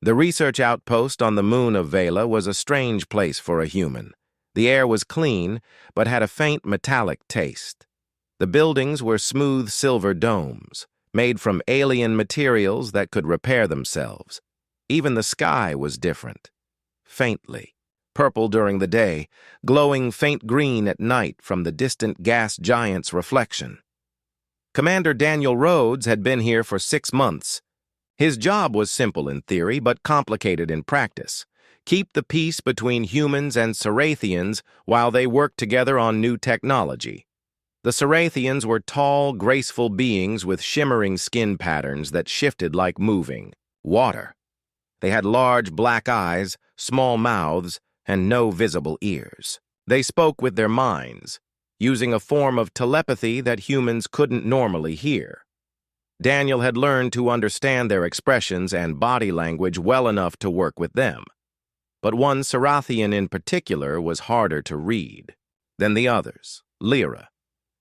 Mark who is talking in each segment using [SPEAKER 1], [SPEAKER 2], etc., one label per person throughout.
[SPEAKER 1] The research outpost on the moon of Vela was a strange place for a human. The air was clean, but had a faint metallic taste. The buildings were smooth silver domes, made from alien materials that could repair themselves. Even the sky was different. Faintly. Purple during the day, glowing faint green at night from the distant gas giant's reflection. Commander Daniel Rhodes had been here for 6 months. His job was simple in theory, but complicated in practice. Keep the peace between humans and Cerathians while they worked together on new technology. The Cerathians were tall, graceful beings with shimmering skin patterns that shifted like moving water. They had large black eyes, small mouths, and no visible ears. They spoke with their minds, using a form of telepathy that humans couldn't normally hear. Daniel had learned to understand their expressions and body language well enough to work with them. But one Cerathian in particular was harder to read than the others, Lyra.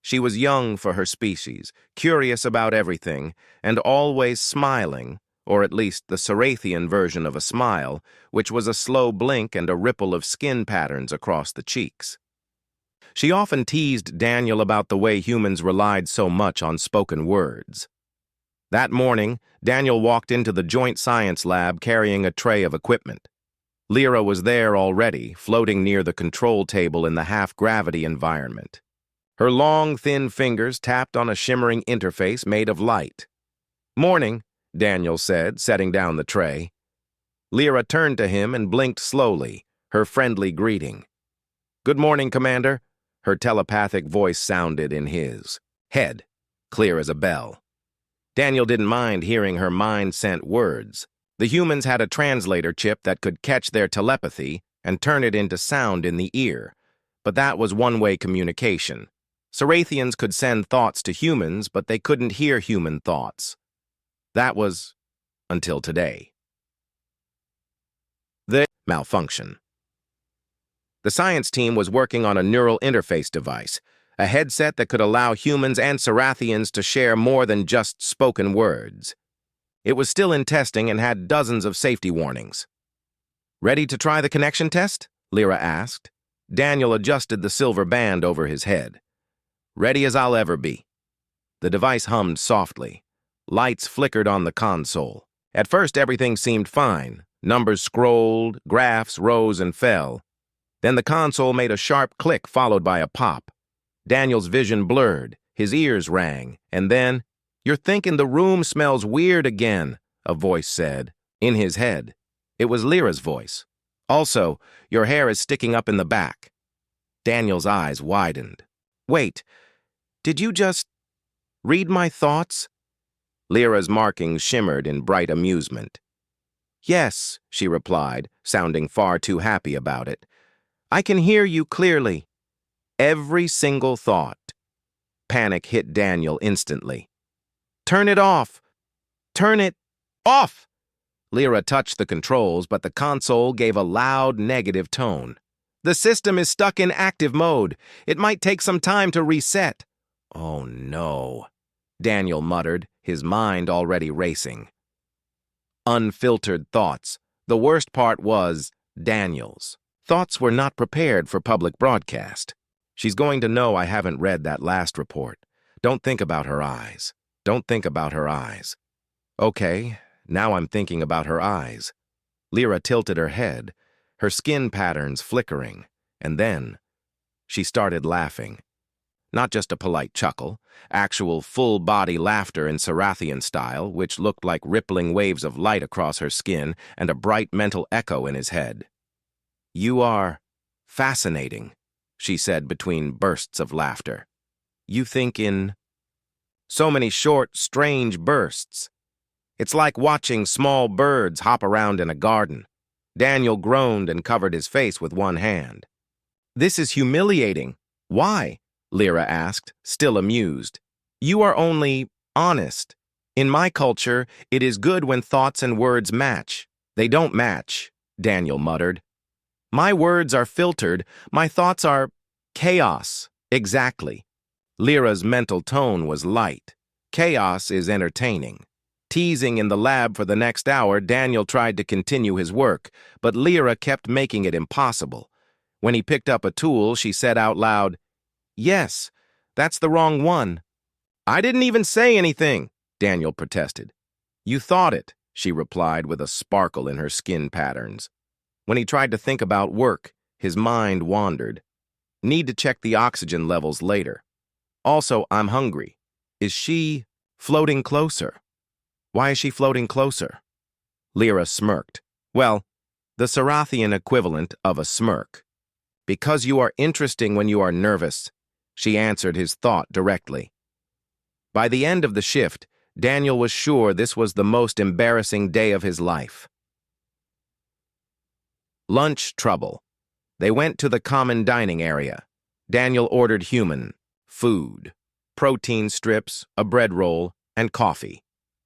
[SPEAKER 1] She was young for her species, curious about everything, and always smiling, or at least the Cerathian version of a smile, which was a slow blink and a ripple of skin patterns across the cheeks. She often teased Daniel about the way humans relied so much on spoken words. That morning, Daniel walked into the joint science lab carrying a tray of equipment. Lyra was there already, floating near the control table in the half-gravity environment. Her long, thin fingers tapped on a shimmering interface made of light. "Morning," Daniel said, setting down the tray. Lyra turned to him and blinked slowly, her friendly greeting. "Good morning, Commander," her telepathic voice sounded in his head, clear as a bell. Daniel didn't mind hearing her mind-sent words. The humans had a translator chip that could catch their telepathy and turn it into sound in the ear, but that was one-way communication. Cerathians could send thoughts to humans, but they couldn't hear human thoughts. That was until today. The malfunction. The science team was working on a neural interface device, a headset that could allow humans and Cerathians to share more than just spoken words. It was still in testing and had dozens of safety warnings. "Ready to try the connection test?" Lyra asked. Daniel adjusted the silver band over his head. "Ready as I'll ever be." The device hummed softly. Lights flickered on the console. At first, everything seemed fine. Numbers scrolled, graphs rose and fell. Then the console made a sharp click followed by a pop. Daniel's vision blurred, his ears rang, and then, "You're thinking the room smells weird again," a voice said, in his head. It was Lyra's voice. "Also, your hair is sticking up in the back." Daniel's eyes widened. "Wait, did you just read my thoughts?" Lyra's markings shimmered in bright amusement. "Yes," she replied, sounding far too happy about it. "I can hear you clearly." Every single thought. Panic hit Daniel instantly. "Turn it off! Turn it off!" Lyra touched the controls, but the console gave a loud, negative tone. "The system is stuck in active mode. It might take some time to reset." "Oh no," Daniel muttered, his mind already racing. Unfiltered thoughts. The worst part was Daniel's. Thoughts were not prepared for public broadcast. "She's going to know I haven't read that last report. Don't think about her eyes. Don't think about her eyes." "Okay, now I'm thinking about her eyes." Lyra tilted her head, her skin patterns flickering, and then she started laughing. Not just a polite chuckle, actual full-body laughter in Cerathian style, which looked like rippling waves of light across her skin and a bright mental echo in his head. "You are fascinating," she said between bursts of laughter. "You think in so many short, strange bursts. It's like watching small birds hop around in a garden." Daniel groaned and covered his face with one hand. "This is humiliating." "Why?" Lyra asked, still amused. "You are only honest. In my culture, it is good when thoughts and words match." "They don't match," Daniel muttered. "My words are filtered. My thoughts are chaos." "Exactly." Lyra's mental tone was light. "Chaos is entertaining. Teasing in the lab for the next hour, Daniel tried to continue his work, but Lyra kept making it impossible. When he picked up a tool, she said out loud, "Yes, that's the wrong one." "I didn't even say anything," Daniel protested. "You thought it," she replied with a sparkle in her skin patterns. When he tried to think about work, his mind wandered. "Need to check the oxygen levels later. Also, I'm hungry. Is she floating closer?" "Why is she floating closer?" Lyra smirked. "Well, the Sarathian equivalent of a smirk. Because you are interesting when you are nervous," she answered his thought directly. By the end of the shift, Daniel was sure this was the most embarrassing day of his life. Lunch trouble. They went to the common dining area. Daniel ordered human food, protein strips, a bread roll, and coffee.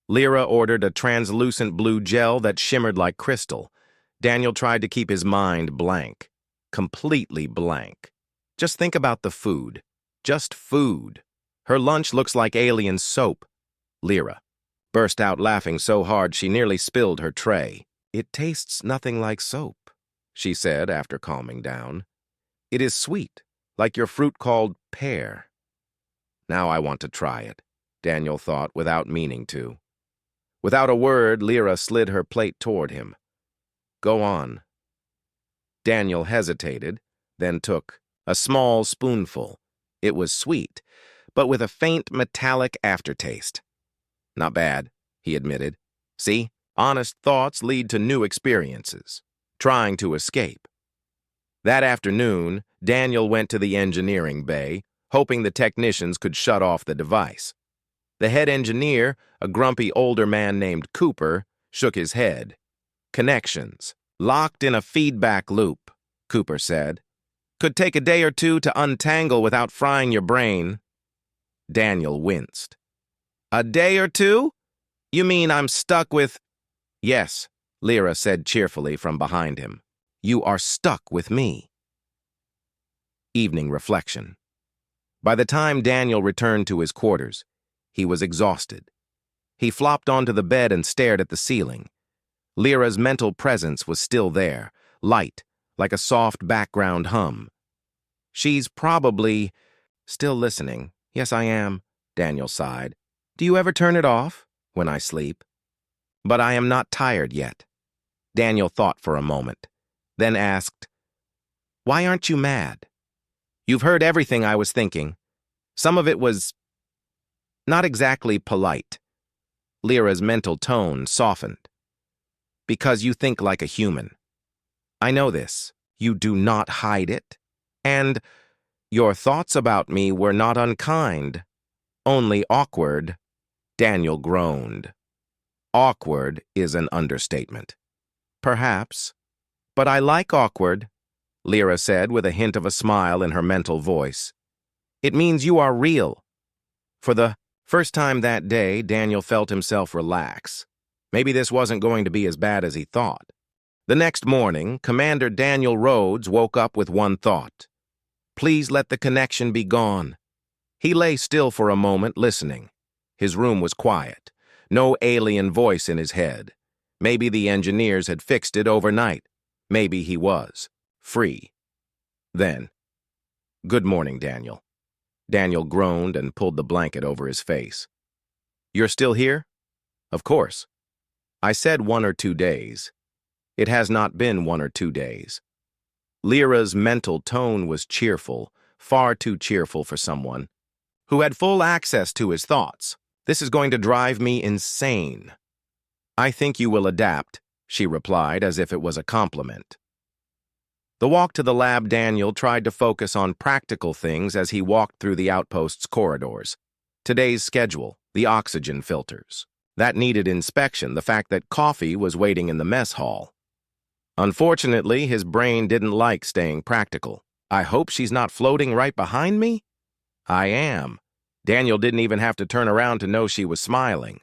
[SPEAKER 1] Lyra ordered a translucent blue gel that shimmered like crystal. Daniel tried to keep his mind blank. Completely blank. Just think about the food. Just food. Her lunch looks like alien soap. Lyra burst out laughing so hard she nearly spilled her tray. "It tastes nothing like soap," she said after calming down. "It is sweet, like your fruit called pear." Now I want to try it, Daniel thought without meaning to. Without a word, Lyra slid her plate toward him. "Go on." Daniel hesitated, then took a small spoonful. It was sweet, but with a faint metallic aftertaste. "Not bad," he admitted. "See, honest thoughts lead to new experiences." Trying to escape. That afternoon, Daniel went to the engineering bay, hoping the technicians could shut off the device. The head engineer, a grumpy older man named Cooper, shook his head. "Connections. Locked in a feedback loop," Cooper said. "Could take a day or two to untangle without frying your brain." Daniel winced. "A day or two? You mean I'm stuck with—" "Yes," Lyra said cheerfully from behind him. "You are stuck with me." Evening reflection. By the time Daniel returned to his quarters, he was exhausted. He flopped onto the bed and stared at the ceiling. Lyra's mental presence was still there, light, like a soft background hum. "She's probably still listening." "Yes, I am," Daniel sighed. "Do you ever turn it off?" "When I sleep." "But I am not tired yet." Daniel thought for a moment, then asked, "Why aren't you mad?" "You've heard everything I was thinking. Some of it was not exactly polite." Lyra's mental tone softened. "Because you think like a human. I know this. You do not hide it. And your thoughts about me were not unkind, only awkward." Daniel groaned. "Awkward is an understatement." "Perhaps. But I like awkward," Lyra said with a hint of a smile in her mental voice. "It means you are real." For the first time that day, Daniel felt himself relax. Maybe this wasn't going to be as bad as he thought. The next morning, Commander Daniel Rhodes woke up with one thought. Please let the connection be gone. He lay still for a moment, listening. His room was quiet. No alien voice in his head. Maybe the engineers had fixed it overnight. Maybe he was free. Then, "Good morning, Daniel." Daniel groaned and pulled the blanket over his face. "You're still here?" "Of course." "I said 1 or 2 days. It has not been 1 or 2 days." Lyra's mental tone was cheerful, far too cheerful for someone who had full access to his thoughts. "This is going to drive me insane." "I think you will adapt," she replied as if it was a compliment. The walk to the lab, Daniel tried to focus on practical things as he walked through the outpost's corridors. Today's schedule, the oxygen filters. That needed inspection, the fact that coffee was waiting in the mess hall. Unfortunately, his brain didn't like staying practical. "I hope she's not floating right behind me?" "I am." Daniel didn't even have to turn around to know she was smiling.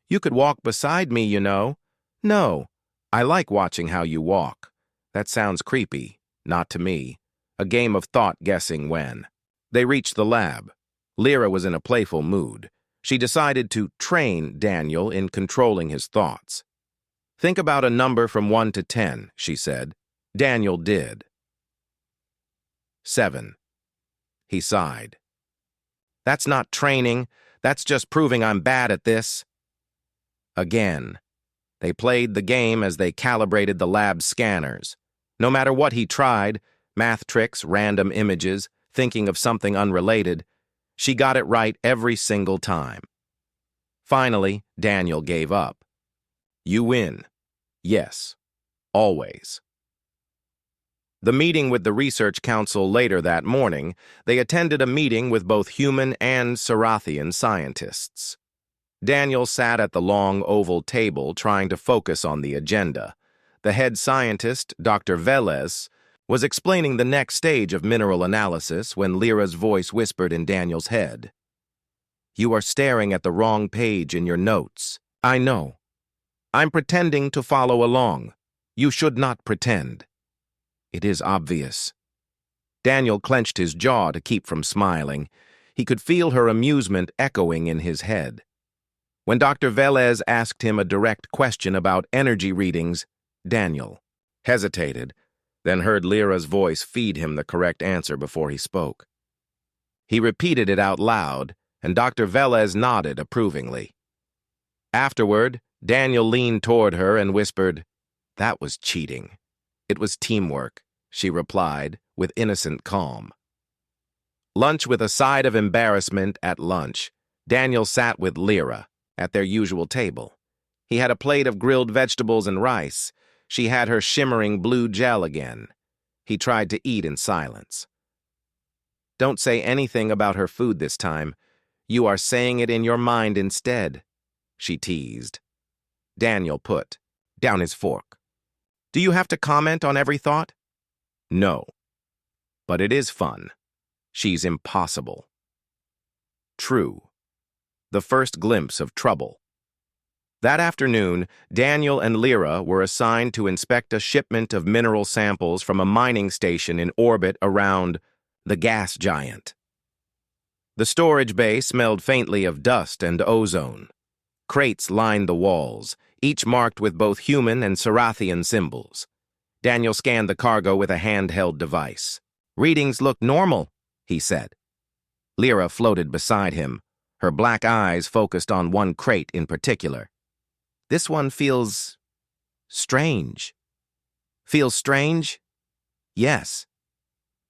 [SPEAKER 1] "You could walk beside me, you know." "No, I like watching how you walk." "That sounds creepy." "Not to me." A game of thought guessing when. They reached the lab. Lyra was in a playful mood. She decided to train Daniel in controlling his thoughts. "Think about a number from 1 to 10, she said. Daniel did. 7. He sighed. "That's not training. That's just proving I'm bad at this." Again. They played the game as they calibrated the lab scanners. No matter what he tried, math tricks, random images, thinking of something unrelated, she got it right every single time. Finally, Daniel gave up. "You win. Yes. Always." The meeting with the Research Council later that morning, they attended a meeting with both human and Sarathian scientists. Daniel sat at the long oval table trying to focus on the agenda. The head scientist, Dr. Velez, was explaining the next stage of mineral analysis when Lyra's voice whispered in Daniel's head. "You are staring at the wrong page in your notes. I know. I'm pretending to follow along. You should not pretend. It is obvious." Daniel clenched his jaw to keep from smiling. He could feel her amusement echoing in his head. When Dr. Velez asked him a direct question about energy readings, Daniel hesitated, then heard Lyra's voice feed him the correct answer before he spoke. He repeated it out loud, and Dr. Velez nodded approvingly. Afterward, Daniel leaned toward her and whispered, "That was cheating." "It was teamwork," she replied, with innocent calm. Lunch with a side of embarrassment at lunch. Daniel sat with Lyra at their usual table. He had a plate of grilled vegetables and rice. She had her shimmering blue gel again. He tried to eat in silence. "Don't say anything about her food this time. You are saying it in your mind instead," she teased. Daniel put down his fork. "Do you have to comment on every thought?" "No. But it is fun. She's impossible." True. The first glimpse of trouble. That afternoon, Daniel and Lyra were assigned to inspect a shipment of mineral samples from a mining station in orbit around the gas giant. The storage bay smelled faintly of dust and ozone. Crates lined the walls, each marked with both human and Sarathian symbols. Daniel scanned the cargo with a handheld device. "Readings look normal," he said. Lyra floated beside him, her black eyes focused on one crate in particular. "This one feels strange." "Feels strange?" "Yes.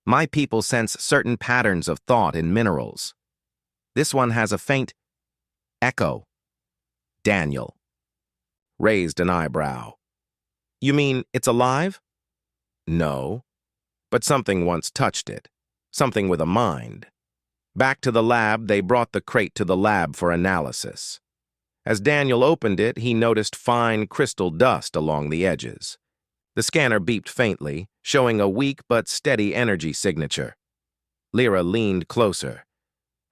[SPEAKER 1] My people sense certain patterns of thought in minerals. This one has a faint echo." Daniel raised an eyebrow. "You mean it's alive?" "No. But something once touched it. Something with a mind." Back to the lab, they brought the crate to the lab for analysis. As Daniel opened it, he noticed fine crystal dust along the edges. The scanner beeped faintly, showing a weak but steady energy signature. Lyra leaned closer.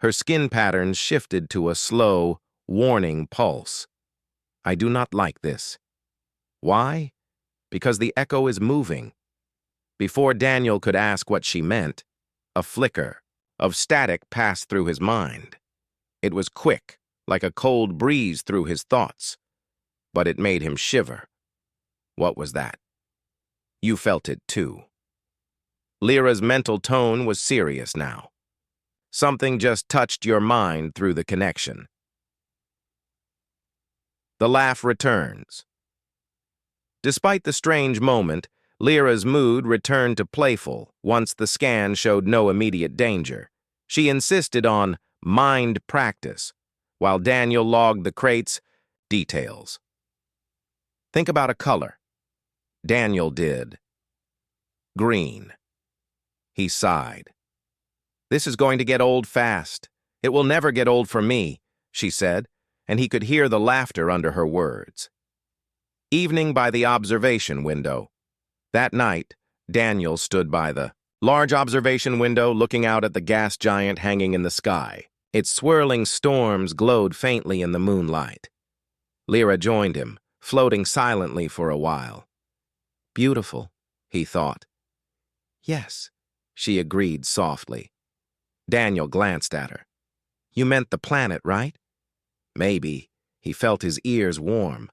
[SPEAKER 1] Her skin patterns shifted to a slow, warning pulse. "I do not like this." "Why?" "Because the echo is moving." Before Daniel could ask what she meant, a flicker of static passed through his mind. It was quick, like a cold breeze through his thoughts, but it made him shiver. What was that? You felt it too. Lyra's mental tone was serious now. Something just touched your mind through the connection. The laugh returns. Despite the strange moment, Lyra's mood returned to playful once the scan showed no immediate danger. She insisted on mind practice, while Daniel logged the crate's details. "Think about a color." Daniel did. "Green." He sighed. "This is going to get old fast. It will never get old for me," she said, and he could hear the laughter under her words. Evening by the observation window. That night, Daniel stood by the large observation window looking out at the gas giant hanging in the sky. Its swirling storms glowed faintly in the moonlight. Lyra joined him, floating silently for a while. "Beautiful," he thought. "Yes," she agreed softly. Daniel glanced at her. "You meant the planet, right?" Maybe. He felt his ears warm.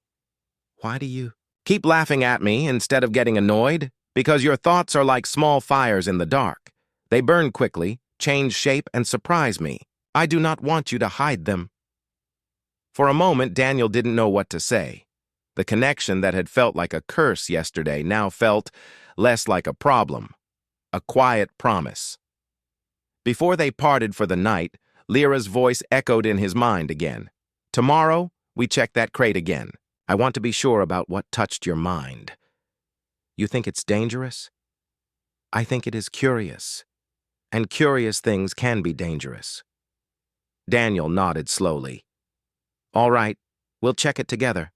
[SPEAKER 1] Why do you keep laughing at me instead of getting annoyed? Because your thoughts are like small fires in the dark. They burn quickly, change shape, and surprise me. I do not want you to hide them. For a moment, Daniel didn't know what to say. The connection that had felt like a curse yesterday now felt less like a problem, a quiet promise. Before they parted for the night, Lyra's voice echoed in his mind again. Tomorrow, we check that crate again. I want to be sure about what touched your mind. You think it's dangerous? I think it is curious. And curious things can be dangerous. Daniel nodded slowly. All right, we'll check it together.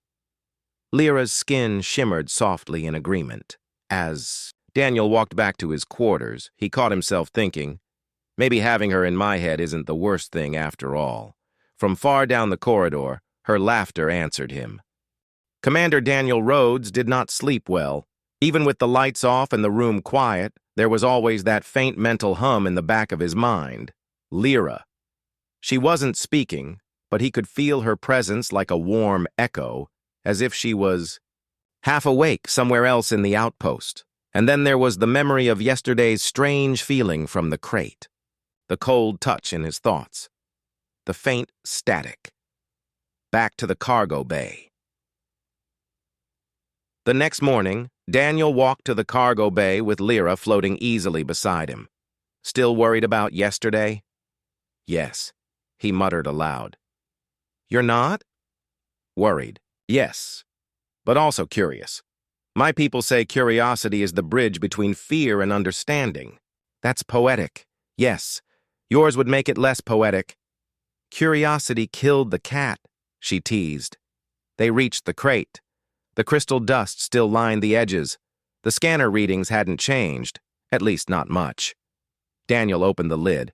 [SPEAKER 1] Lyra's skin shimmered softly in agreement. As Daniel walked back to his quarters, he caught himself thinking, maybe having her in my head isn't the worst thing after all. From far down the corridor, her laughter answered him. Commander Daniel Rhodes did not sleep well. Even with the lights off and the room quiet, there was always that faint mental hum in the back of his mind. Lyra. She wasn't speaking, but he could feel her presence like a warm echo, as if she was half awake somewhere else in the outpost. And then there was the memory of yesterday's strange feeling from the crate, the cold touch in his thoughts, the faint static. Back to the cargo bay. The next morning, Daniel walked to the cargo bay with Lyra floating easily beside him. Still worried about yesterday? Yes, he muttered aloud. You're not? Worried. Yes, but also curious. My people say curiosity is the bridge between fear and understanding. That's poetic. Yes, yours would make it less poetic. Curiosity killed the cat, she teased. They reached the crate. The crystal dust still lined the edges. The scanner readings hadn't changed, at least not much. Daniel opened the lid.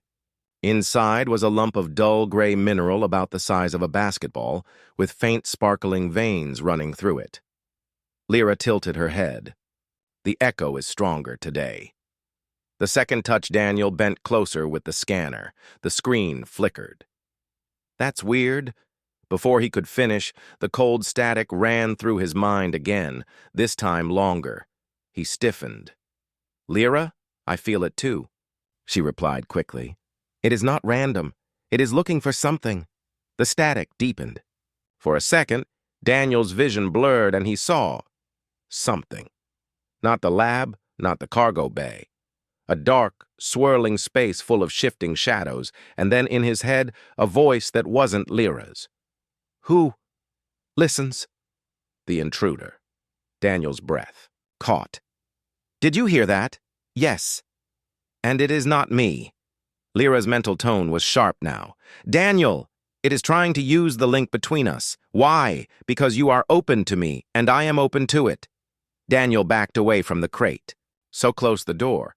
[SPEAKER 1] Inside was a lump of dull gray mineral about the size of a basketball, with faint sparkling veins running through it. Lyra tilted her head. The echo is stronger today. The second touch Daniel bent closer with the scanner. The screen flickered. That's weird. Before he could finish, the cold static ran through his mind again, this time longer. He stiffened. Lyra, I feel it too, she replied quickly. It is not random. It is looking for something. The static deepened. For a second, Daniel's vision blurred and he saw something. Not the lab, not the cargo bay. A dark, swirling space full of shifting shadows, and then in his head, a voice that wasn't Lyra's. Who listens? The intruder. Daniel's breath caught. Did you hear that? Yes. And it is not me. Lyra's mental tone was sharp now. Daniel, it is trying to use the link between us. Why? Because you are open to me, and I am open to it. Daniel backed away from the crate. So close the door.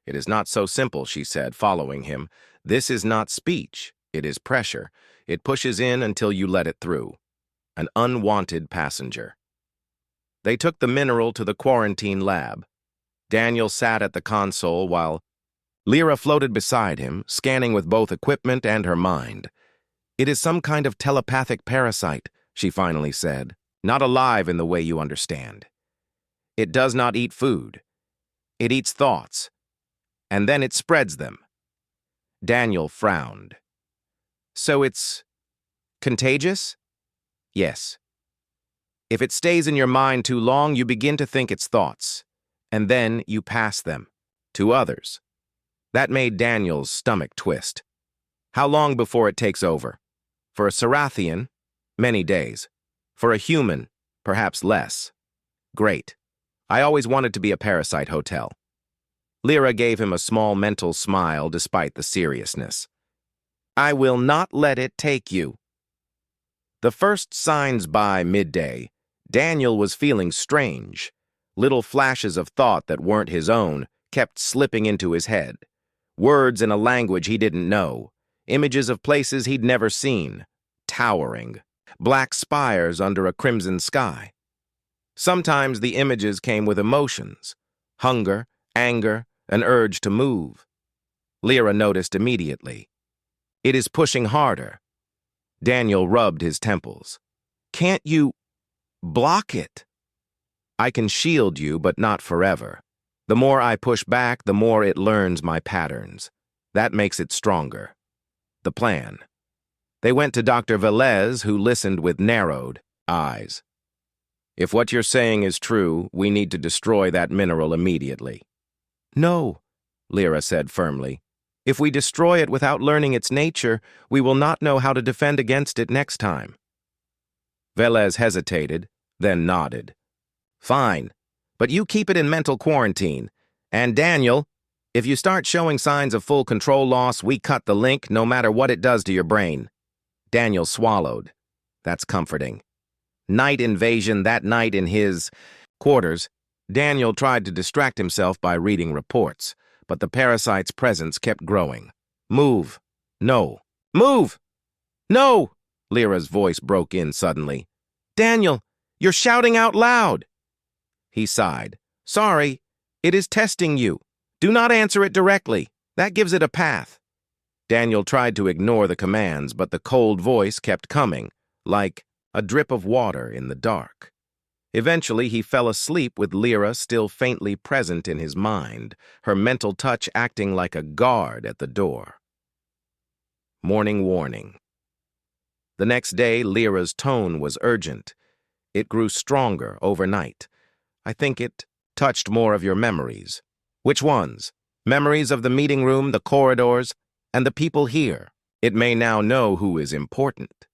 [SPEAKER 1] It is not so simple, she said, following him. This is not speech. It is pressure. It pushes in until you let it through. An unwanted passenger. They took the mineral to the quarantine lab. Daniel sat at the console while Lyra floated beside him, scanning with both equipment and her mind. It is some kind of telepathic parasite, she finally said, not alive in the way you understand. It does not eat food. It eats thoughts, and then it spreads them. Daniel frowned. So it's contagious? Yes. If it stays in your mind too long, you begin to think its thoughts, and then you pass them to others. That made Daniel's stomach twist. How long before it takes over? For a Sarathian, many days. For a human, perhaps less. Great. I always wanted to be a parasite hotel. Lyra gave him a small mental smile despite the seriousness. I will not let it take you. The first signs by midday, Daniel was feeling strange. Little flashes of thought that weren't his own kept slipping into his head. Words in a language he didn't know. Images of places he'd never seen. Towering. Black spires under a crimson sky. Sometimes the images came with emotions. Hunger, anger, an urge to move. Lyra noticed immediately. It is pushing harder. Daniel rubbed his temples. Can't you block it? I can shield you, but not forever. The more I push back, the more it learns my patterns. That makes it stronger. The plan. They went to Dr. Velez, who listened with narrowed eyes. If what you're saying is true, we need to destroy that mineral immediately. No, Lyra said firmly. If we destroy it without learning its nature, we will not know how to defend against it next time. Velez hesitated, then nodded. Fine, but you keep it in mental quarantine. And Daniel, if you start showing signs of full control loss, we cut the link no matter what it does to your brain. Daniel swallowed. That's comforting. Night invasion that night in his quarters. Daniel tried to distract himself by reading reports, but the parasite's presence kept growing. Move. No. Move! No! Lyra's voice broke in suddenly. Daniel, you're shouting out loud! He sighed. Sorry, it is testing you. Do not answer it directly. That gives it a path. Daniel tried to ignore the commands, but the cold voice kept coming, like a drip of water in the dark. Eventually, he fell asleep with Lyra still faintly present in his mind, her mental touch acting like a guard at the door. Morning warning. The next day, Lyra's tone was urgent. It grew stronger overnight. I think it touched more of your memories. Which ones? Memories of the meeting room, the corridors, and the people here. It may now know who is important.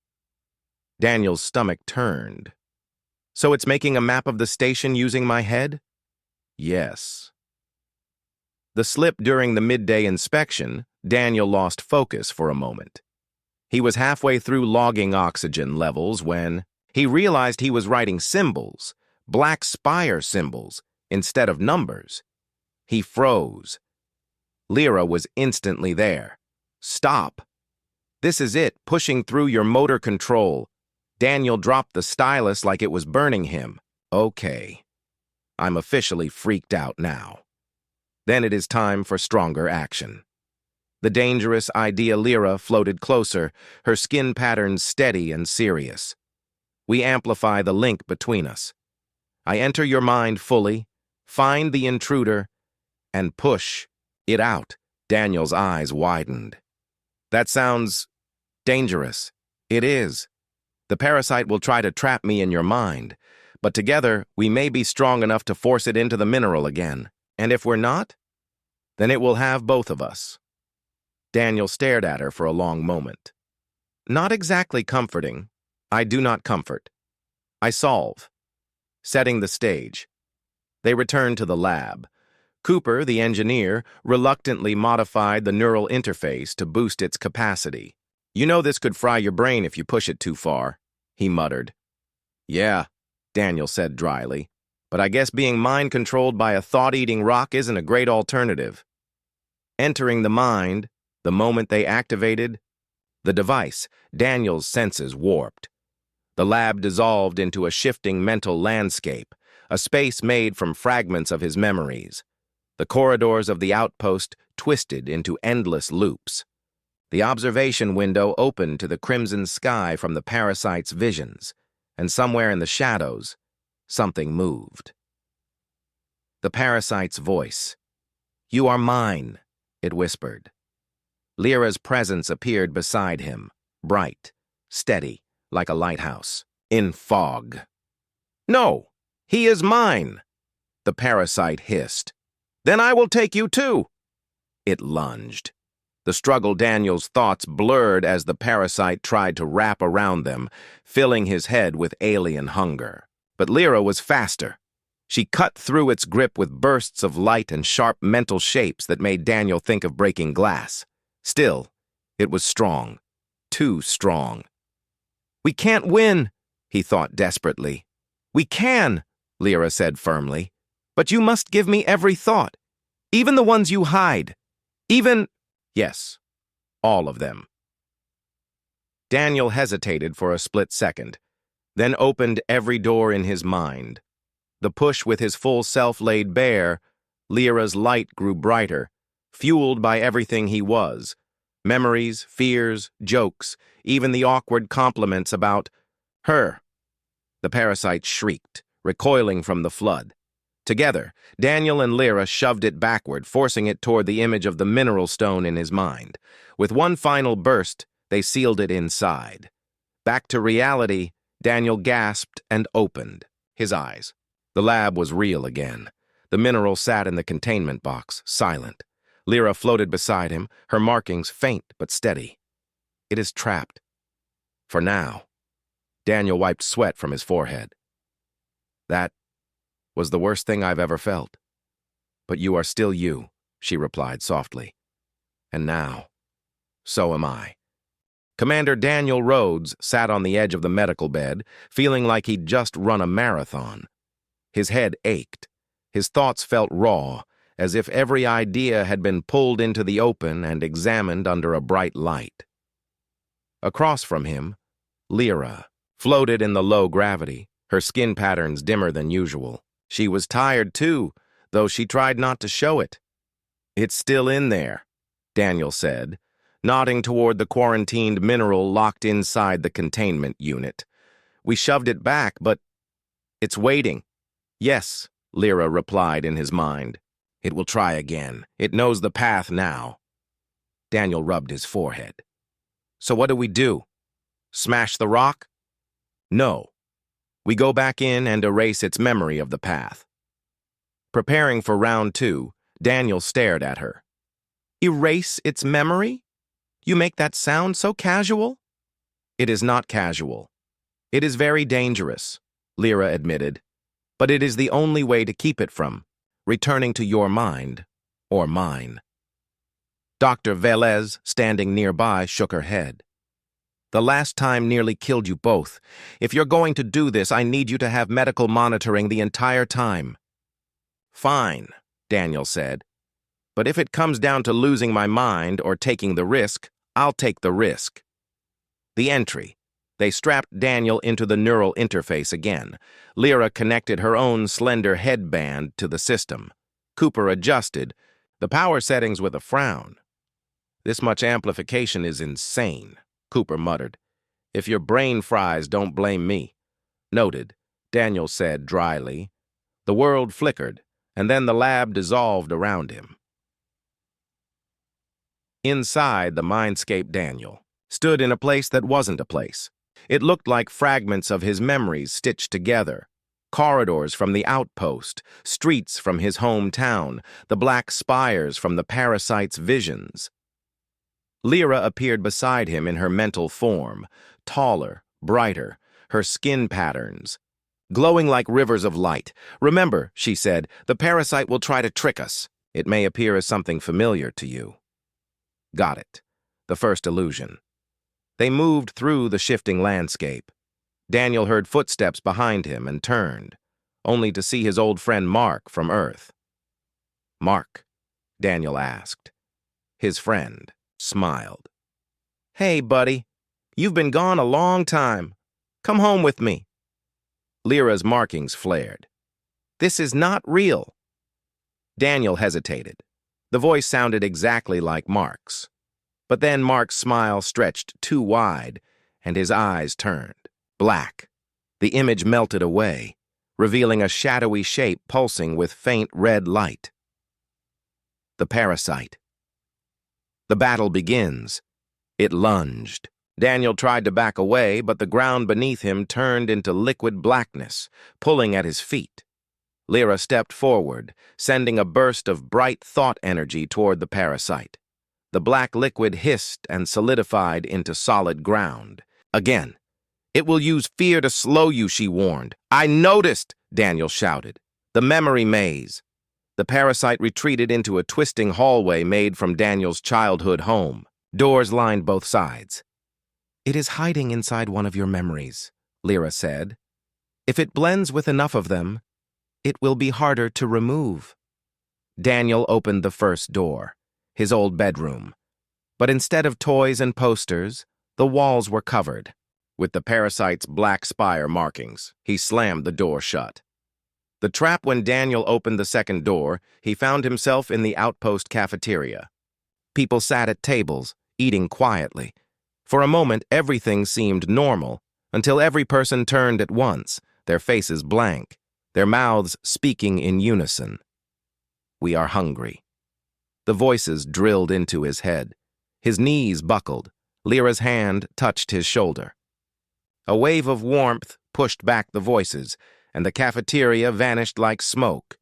[SPEAKER 1] Daniel's stomach turned. So it's making a map of the station using my head? Yes. The slip during the midday inspection, Daniel lost focus for a moment. He was halfway through logging oxygen levels when he realized he was writing symbols, black spire symbols, instead of numbers. He froze. Lyra was instantly there. Stop. This is it, pushing through your motor control. Daniel dropped the stylus like it was burning him. Okay. I'm officially freaked out now. Then it is time for stronger action. The dangerous idea Lyra floated closer, her skin patterns steady and serious. We amplify the link between us. I enter your mind fully, find the intruder, and push it out. Daniel's eyes widened. That sounds dangerous. It is. The parasite will try to trap me in your mind, but together we may be strong enough to force it into the mineral again. And if we're not, then it will have both of us. Daniel stared at her for a long moment. Not exactly comforting. I do not comfort. I solve. Setting the stage. They returned to the lab. Cooper, the engineer, reluctantly modified the neural interface to boost its capacity. You know this could fry your brain if you push it too far, he muttered. Yeah, Daniel said dryly, but I guess being mind-controlled by a thought-eating rock isn't a great alternative. Entering the mind, the moment they activated the device, Daniel's senses warped. The lab dissolved into a shifting mental landscape, a space made from fragments of his memories. The corridors of the outpost twisted into endless loops. The observation window opened to the crimson sky from the parasite's visions, and somewhere in the shadows, something moved. The parasite's voice. You are mine, it whispered. Lyra's presence appeared beside him, bright, steady, like a lighthouse, in fog. No, he is mine, the parasite hissed. Then I will take you too. It lunged. The struggle Daniel's thoughts blurred as the parasite tried to wrap around them, filling his head with alien hunger. But Lyra was faster. She cut through its grip with bursts of light and sharp mental shapes that made Daniel think of breaking glass. Still, it was strong. Too strong. We can't win, he thought desperately. We can, Lyra said firmly. But you must give me every thought, even the ones you hide. Even... Yes, all of them. Daniel hesitated for a split second, then opened every door in his mind. The push with his full self laid bare, Lyra's light grew brighter, fueled by everything he was, Memories, fears, jokes, even the awkward compliments about her. The parasite shrieked, recoiling from the flood. Together, Daniel and Lyra shoved it backward, forcing it toward the image of the mineral stone in his mind. With one final burst, they sealed it inside. Back to reality, Daniel gasped and opened his eyes. The lab was real again. The mineral sat in the containment box, silent. Lyra floated beside him, her markings faint but steady. It is trapped. For now. Daniel wiped sweat from his forehead. That was the worst thing I've ever felt. But you are still you, she replied softly. And now, so am I. Commander Daniel Rhodes sat on the edge of the medical bed, feeling like he'd just run a marathon. His head ached. His thoughts felt raw, as if every idea had been pulled into the open and examined under a bright light. Across from him, Lyra floated in the low gravity, her skin patterns dimmer than usual. She was tired too, though she tried not to show it. It's still in there, Daniel said, nodding toward the quarantined mineral locked inside the containment unit. We shoved it back, but it's waiting. Yes, Lyra replied in his mind. It will try again. It knows the path now. Daniel rubbed his forehead. So what do we do? Smash the rock? No. We go back in and erase its memory of the path. Preparing for round 2, Daniel stared at her. Erase its memory? You make that sound so casual? It is not casual. It is very dangerous, Lyra admitted. But it is the only way to keep it from returning to your mind or mine. Dr. Velez, standing nearby, shook her head. The last time nearly killed you both. If you're going to do this, I need you to have medical monitoring the entire time. Fine, Daniel said. But if it comes down to losing my mind or taking the risk, I'll take the risk. The entry. They strapped Daniel into the neural interface again. Lyra connected her own slender headband to the system. Cooper adjusted the power settings with a frown. This much amplification is insane, Cooper muttered. If your brain fries, don't blame me. Noted, Daniel said dryly. The world flickered, and then the lab dissolved around him. Inside the mindscape, Daniel stood in a place that wasn't a place. It looked like fragments of his memories stitched together. Corridors from the outpost, streets from his hometown, the black spires from the parasite's visions. Lyra appeared beside him in her mental form, taller, brighter, her skin patterns glowing like rivers of light. Remember, she said, the parasite will try to trick us. It may appear as something familiar to you. Got it. The first illusion. They moved through the shifting landscape. Daniel heard footsteps behind him and turned, only to see his old friend Mark from Earth. Mark, Daniel asked. His friend smiled. Hey, buddy. You've been gone a long time. Come home with me. Lyra's markings flared. This is not real. Daniel hesitated. The voice sounded exactly like Mark's. But then Mark's smile stretched too wide, and his eyes turned black. The image melted away, revealing a shadowy shape pulsing with faint red light. The parasite. The battle begins. It lunged. Daniel tried to back away, but the ground beneath him turned into liquid blackness, pulling at his feet. Lyra stepped forward, sending a burst of bright thought energy toward the parasite. The black liquid hissed and solidified into solid ground. Again. It will use fear to slow you, she warned. I noticed, Daniel shouted. The memory maze. The parasite retreated into a twisting hallway made from Daniel's childhood home. Doors lined both sides. It is hiding inside one of your memories, Lyra said. If it blends with enough of them, it will be harder to remove. Daniel opened the first door, his old bedroom. But instead of toys and posters, the walls were covered with the parasite's black spire markings. He slammed the door shut. The trap. When Daniel opened the second door, he found himself in the outpost cafeteria. People sat at tables, eating quietly. For a moment, everything seemed normal, until every person turned at once, their faces blank, their mouths speaking in unison. "We are hungry." The voices drilled into his head. His knees buckled. Lyra's hand touched his shoulder. A wave of warmth pushed back the voices, and the cafeteria vanished like smoke.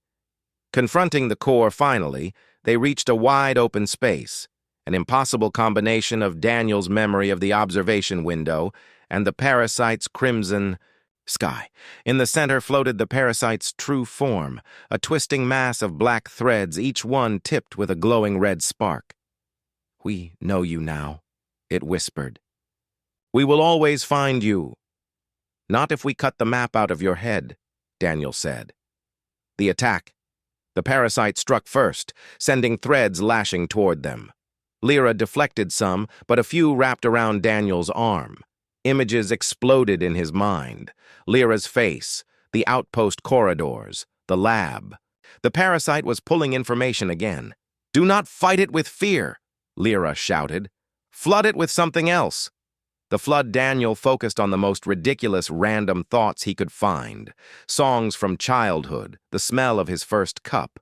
[SPEAKER 1] Confronting the core finally, they reached a wide-open space, an impossible combination of Daniel's memory of the observation window and the parasite's crimson sky. In the center floated the parasite's true form, a twisting mass of black threads, each one tipped with a glowing red spark. "We know you now," it whispered. "We will always find you." "Not if we cut the map out of your head," Daniel said. The attack. The parasite struck first, sending threads lashing toward them. Lyra deflected some, but a few wrapped around Daniel's arm. Images exploded in his mind. Lyra's face, the outpost corridors, the lab. The parasite was pulling information again. "Do not fight it with fear," Lyra shouted. "Flood it with something else." The flood Daniel focused on the most ridiculous random thoughts he could find. Songs from childhood, the smell of his first cup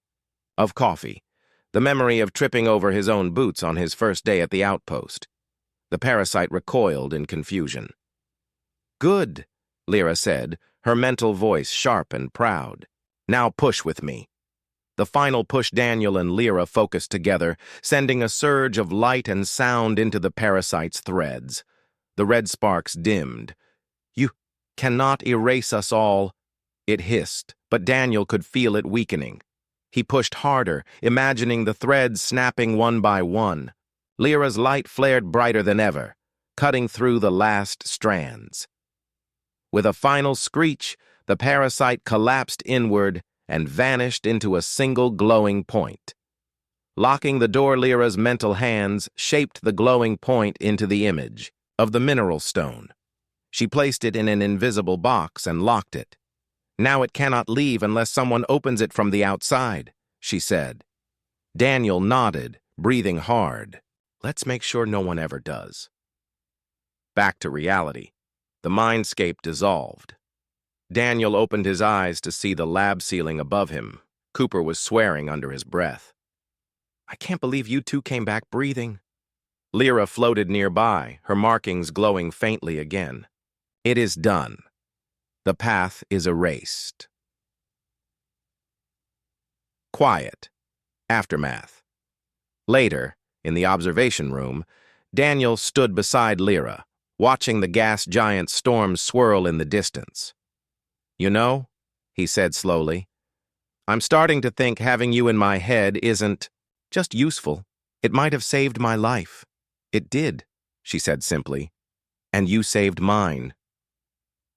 [SPEAKER 1] of coffee, the memory of tripping over his own boots on his first day at the outpost. The parasite recoiled in confusion. "Good," Lyra said, her mental voice sharp and proud. "Now push with me." The final push Daniel and Lyra focused together, sending a surge of light and sound into the parasite's threads. The red sparks dimmed. "You cannot erase us all," it hissed, but Daniel could feel it weakening. He pushed harder, imagining the threads snapping one by one. Lyra's light flared brighter than ever, cutting through the last strands. With a final screech, the parasite collapsed inward and vanished into a single glowing point. Locking the door, Lyra's mental hands shaped the glowing point into the image of the mineral stone. She placed it in an invisible box and locked it. "Now it cannot leave unless someone opens it from the outside," she said. Daniel nodded, breathing hard. "Let's make sure no one ever does." Back to reality. The mindscape dissolved. Daniel opened his eyes to see the lab ceiling above him. Cooper was swearing under his breath. "I can't believe you two came back breathing." Lyra floated nearby, her markings glowing faintly again. "It is done. The path is erased." Quiet. Aftermath. Later, in the observation room, Daniel stood beside Lyra, watching the gas giant storm swirl in the distance. "You know," he said slowly, "I'm starting to think having you in my head isn't just useful. It might have saved my life." "It did," she said simply, "and you saved mine."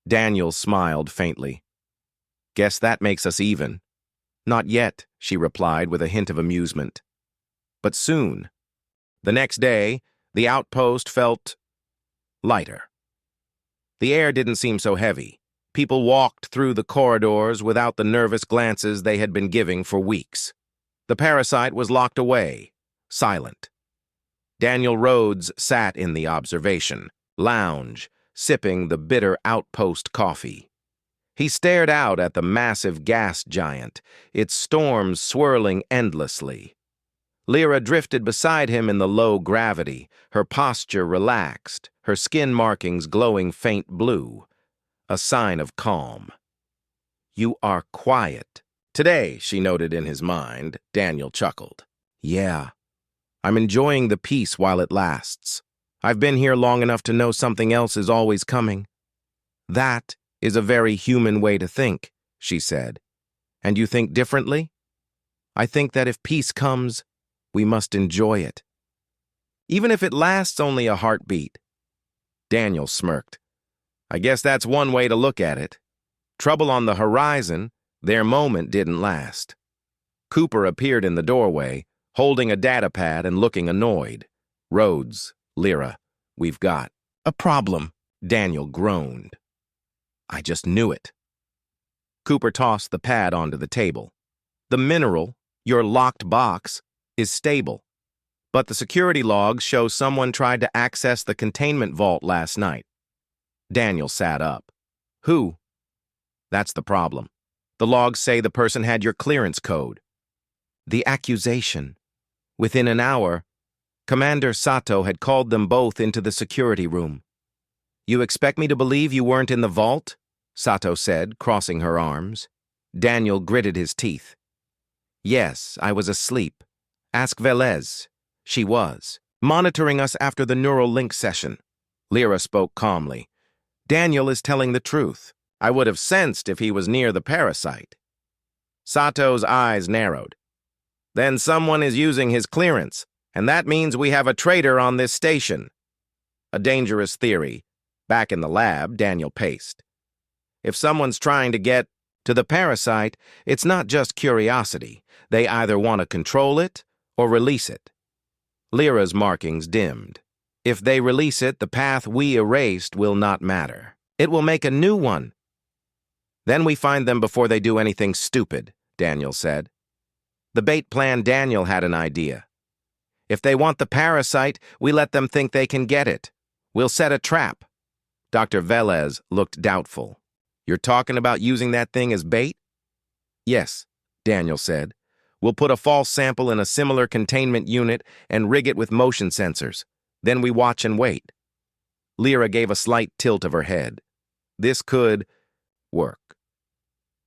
[SPEAKER 1] Daniel smiled faintly. "Guess that makes us even." "Not yet," she replied with a hint of amusement. "But soon." The next day, the outpost felt lighter. The air didn't seem so heavy. People walked through the corridors without the nervous glances they had been giving for weeks. The parasite was locked away, silent. Daniel Rhodes sat in the observation lounge, sipping the bitter outpost coffee. He stared out at the massive gas giant, its storms swirling endlessly. Lyra drifted beside him in the low gravity, her posture relaxed, her skin markings glowing faint blue, a sign of calm. "You are quiet today," she noted in his mind. Daniel chuckled. "Yeah, I'm enjoying the peace while it lasts. I've been here long enough to know something else is always coming." "That is a very human way to think," she said. "And you think differently?" "I think that if peace comes, we must enjoy it. Even if it lasts only a heartbeat." Daniel smirked. "I guess that's one way to look at it. Trouble on the horizon, their moment didn't last." Cooper appeared in the doorway, holding a data pad and looking annoyed. "Rhodes, Lyra, we've got a problem," Daniel groaned. "I just knew it." Cooper tossed the pad onto the table. "The mineral, your locked box, is stable. But the security logs show someone tried to access the containment vault last night. Daniel sat up. Who? That's the problem. The logs say the person had your clearance code. The accusation. Within an hour, Commander Sato had called them both into the security room. You expect me to believe you weren't in the vault? Sato said, crossing her arms. Daniel gritted his teeth. Yes, I was asleep. Ask Velez. She was. Monitoring us after the neural link session. Lyra spoke calmly. Daniel is telling the truth. I would have sensed if he was near the parasite. Sato's eyes narrowed. Then someone is using his clearance, and that means we have a traitor on this station. A dangerous theory. Back in the lab, Daniel paced. If someone's trying to get to the parasite, it's not just curiosity. They either want to control it or release it. Lyra's markings dimmed. If they release it, the path we erased will not matter. It will make a new one. Then we find them before they do anything stupid, Daniel said. The bait plan Daniel had an idea. If they want the parasite, we let them think they can get it. We'll set a trap. Dr. Velez looked doubtful. You're talking about using that thing as bait? Yes, Daniel said. We'll put a false sample in a similar containment unit and rig it with motion sensors. Then we watch and wait. Lyra gave a slight tilt of her head. This could work.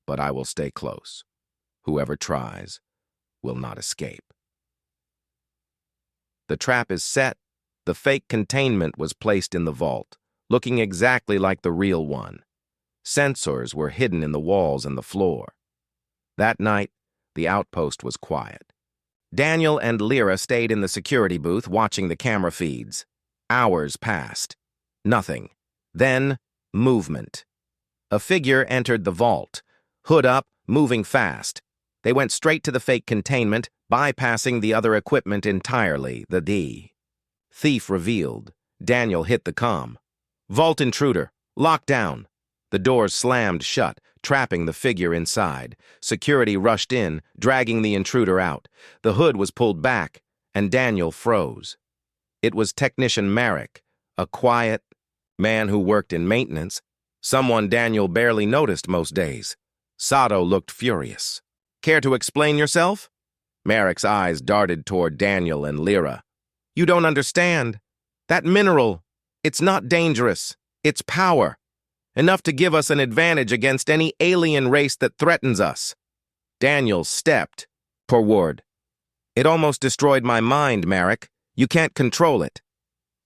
[SPEAKER 1] But I will stay close. Whoever tries will not escape. The trap is set. The fake containment was placed in the vault, looking exactly like the real one. Sensors were hidden in the walls and the floor. That night, the outpost was quiet. Daniel and Lyra stayed in the security booth watching the camera feeds. Hours passed. Nothing. Then, movement. A figure entered the vault, hood up, moving fast. They went straight to the fake containment, bypassing the other equipment entirely, the D. Thief revealed. Daniel hit the comm. Vault intruder. Locked down. The doors slammed shut, trapping the figure inside. Security rushed in, dragging the intruder out. The hood was pulled back, and Daniel froze. It was Technician Marek, a quiet man who worked in maintenance, someone Daniel barely noticed most days. Sato looked furious. Care to explain yourself? Marek's eyes darted toward Daniel and Lyra. You don't understand. That mineral, it's not dangerous. It's power. Enough to give us an advantage against any alien race that threatens us. Daniel stepped forward. It almost destroyed my mind, Marek. You can't control it.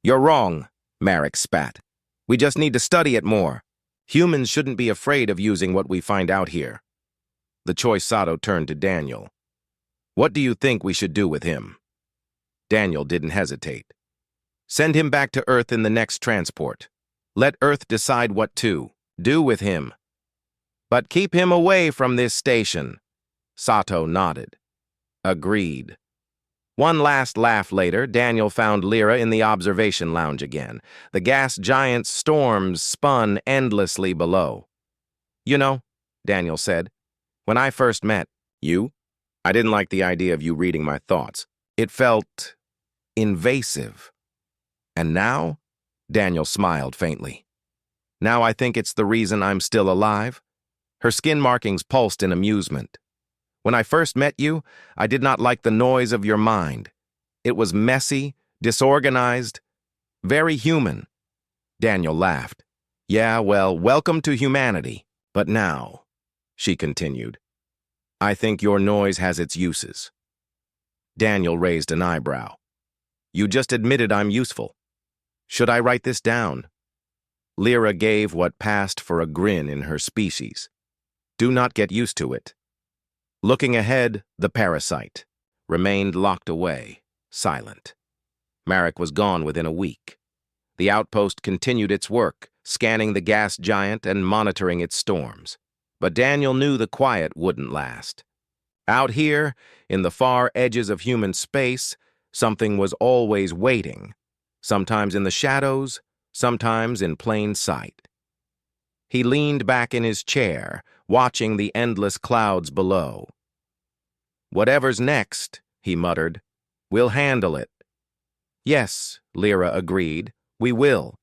[SPEAKER 1] You're wrong, Marek spat. We just need to study it more. Humans shouldn't be afraid of using what we find out here. The choice Sato turned to Daniel. What do you think we should do with him? Daniel didn't hesitate. Send him back to Earth in the next transport. Let Earth decide what to do with him. But keep him away from this station. Sato nodded. Agreed. One last laugh later, Daniel found Lyra in the observation lounge again. The gas giant's storms spun endlessly below. You know, Daniel said, when I first met you, I didn't like the idea of you reading my thoughts. It felt invasive. And now? Daniel smiled faintly. Now I think it's the reason I'm still alive. Her skin markings pulsed in amusement. When I first met you, I did not like the noise of your mind. It was messy, disorganized, very human. Daniel laughed. Yeah, well, welcome to humanity. But now, she continued, I think your noise has its uses. Daniel raised an eyebrow. You just admitted I'm useful. Should I write this down? Lyra gave what passed for a grin in her species. Do not get used to it. Looking ahead, the parasite remained locked away, silent. Marek was gone within a week. The outpost continued its work, scanning the gas giant and monitoring its storms. But Daniel knew the quiet wouldn't last. Out here, in the far edges of human space, something was always waiting, sometimes in the shadows, sometimes in plain sight. He leaned back in his chair, watching the endless clouds below. Whatever's next, he muttered, we'll handle it. Yes, Lyra agreed. We will.